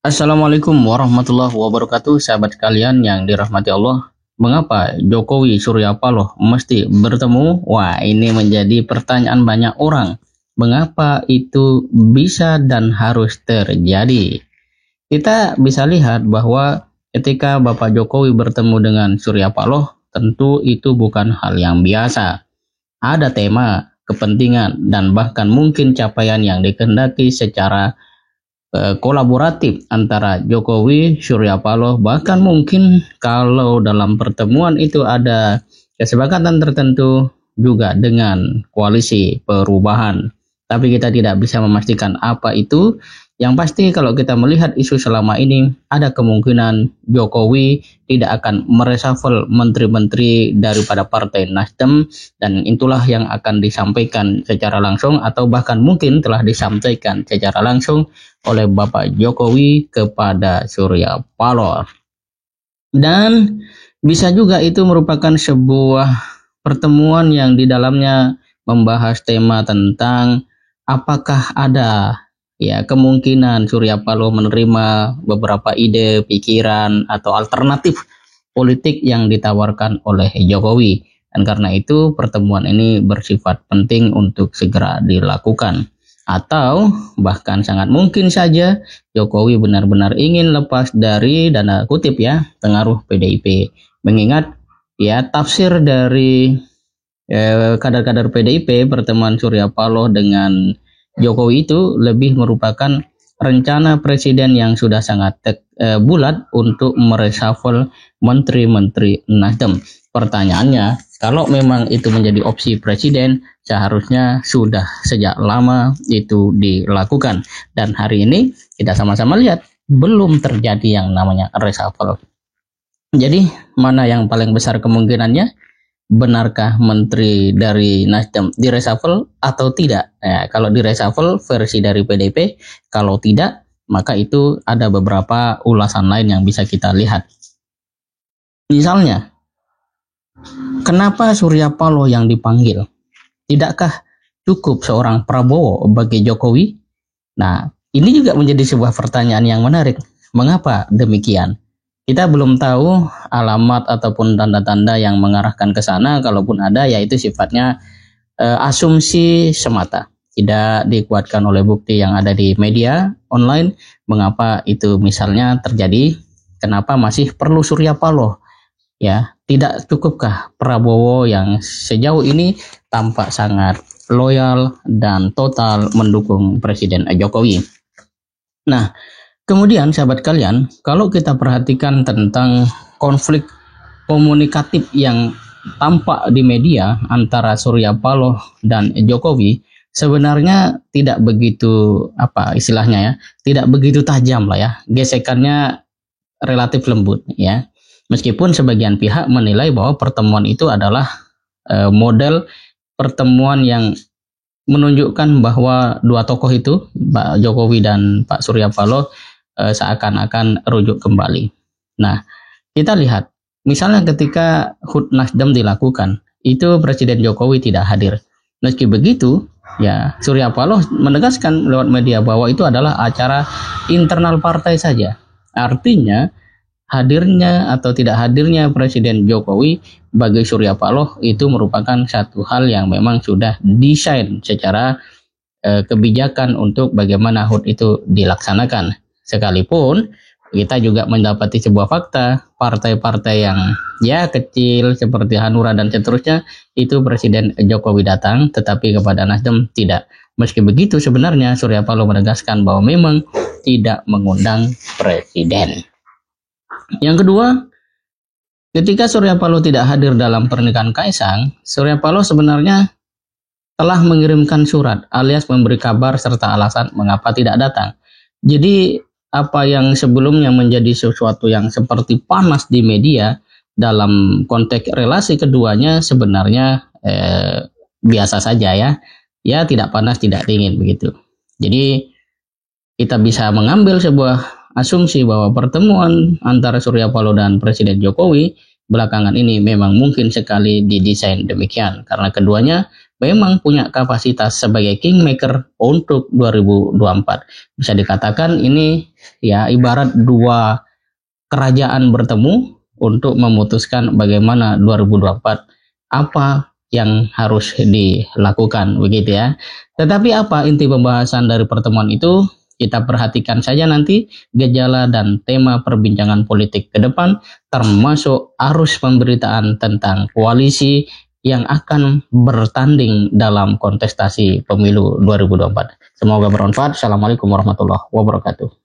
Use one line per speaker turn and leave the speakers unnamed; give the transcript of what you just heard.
Assalamualaikum warahmatullahi wabarakatuh, sahabat sekalian yang dirahmati Allah. Mengapa Jokowi Surya Paloh mesti bertemu? Wah, ini menjadi pertanyaan banyak orang. Mengapa itu bisa dan harus terjadi? Kita bisa lihat bahwa ketika Bapak Jokowi bertemu dengan Surya Paloh, tentu itu bukan hal yang biasa. Ada tema, kepentingan, dan bahkan mungkin capaian yang dikehendaki secara kolaboratif antara Jokowi, Surya Paloh, bahkan mungkin kalau dalam pertemuan itu ada kesepakatan tertentu juga dengan koalisi perubahan. Tapi kita tidak bisa memastikan apa itu. Yang pasti kalau kita melihat isu selama ini, ada kemungkinan Jokowi tidak akan mereshuffle menteri-menteri daripada Partai Nasdem, dan itulah yang akan disampaikan secara langsung atau bahkan mungkin telah disampaikan secara langsung oleh Bapak Jokowi kepada Surya Paloh. Dan bisa juga itu merupakan sebuah pertemuan yang di dalamnya membahas tema tentang apakah ada kemungkinan Surya Paloh menerima beberapa ide, pikiran, atau alternatif politik yang ditawarkan oleh Jokowi. Dan karena itu pertemuan ini bersifat penting untuk segera dilakukan. Atau bahkan sangat mungkin saja Jokowi benar-benar ingin lepas dari dana kutip pengaruh PDIP. Mengingat tafsir dari kader-kader PDIP pertemuan Surya Paloh dengan Jokowi itu lebih merupakan rencana presiden yang sudah sangat bulat untuk mereshuffle menteri-menteri Nasdem. Pertanyaannya, kalau memang itu menjadi opsi presiden, seharusnya sudah sejak lama itu dilakukan. Dan hari ini kita sama-sama lihat belum terjadi yang namanya reshuffle. Jadi mana yang paling besar kemungkinannya? Benarkah menteri dari Nasdem direshuffle atau tidak? Kalau direshuffle versi dari PDIP, kalau tidak maka itu ada beberapa ulasan lain yang bisa kita lihat. Misalnya, kenapa Surya Paloh yang dipanggil? Tidakkah cukup seorang Prabowo bagi Jokowi? Nah, ini juga menjadi sebuah pertanyaan yang menarik. Mengapa demikian? Kita belum tahu alamat ataupun tanda-tanda yang mengarahkan ke sana. Kalaupun ada, yaitu sifatnya asumsi semata. Tidak dikuatkan oleh bukti yang ada di media online. Mengapa itu misalnya terjadi? Kenapa masih perlu Surya Paloh? Tidak cukupkah Prabowo yang sejauh ini tampak sangat loyal dan total mendukung Presiden Jokowi? Nah, kemudian sahabat kalian, kalau kita perhatikan tentang konflik komunikatif yang tampak di media antara Surya Paloh dan Jokowi, sebenarnya tidak begitu tidak begitu tajam gesekannya relatif lembut Meskipun sebagian pihak menilai bahwa pertemuan itu adalah model pertemuan yang menunjukkan bahwa dua tokoh itu, Pak Jokowi dan Pak Surya Paloh, seakan-akan rujuk kembali. Nah, kita lihat, misalnya ketika HUT Nasdem dilakukan, itu Presiden Jokowi tidak hadir. Meski begitu, Surya Paloh menegaskan lewat media bahwa itu adalah acara internal partai saja. Artinya, hadirnya atau tidak hadirnya Presiden Jokowi bagi Surya Paloh itu merupakan satu hal yang memang sudah desain secara kebijakan untuk bagaimana HUT itu dilaksanakan. Sekalipun kita juga mendapati sebuah fakta, partai-partai yang kecil seperti Hanura dan seterusnya, itu Presiden Jokowi datang, tetapi kepada Nasdem tidak. Meski begitu sebenarnya Surya Paloh menegaskan bahwa memang tidak mengundang Presiden. Yang kedua, ketika Surya Paloh tidak hadir dalam pernikahan Kaisang, Surya Paloh sebenarnya telah mengirimkan surat alias memberi kabar serta alasan mengapa tidak datang. Jadi apa yang sebelumnya menjadi sesuatu yang seperti panas di media dalam konteks relasi keduanya sebenarnya biasa saja tidak panas tidak dingin begitu. Jadi kita bisa mengambil sebuah asumsi bahwa pertemuan antara Surya Paloh dan Presiden Jokowi belakangan ini memang mungkin sekali didesain demikian, karena keduanya memang punya kapasitas sebagai kingmaker untuk 2024. Bisa dikatakan ini ya ibarat dua kerajaan bertemu untuk memutuskan bagaimana 2024 apa yang harus dilakukan begitu ya. Tetapi apa inti pembahasan dari pertemuan itu? Kita perhatikan saja nanti gejala dan tema perbincangan politik ke depan, termasuk arus pemberitaan tentang koalisi yang akan bertanding dalam kontestasi pemilu 2024. Semoga bermanfaat. Assalamualaikum warahmatullahi wabarakatuh.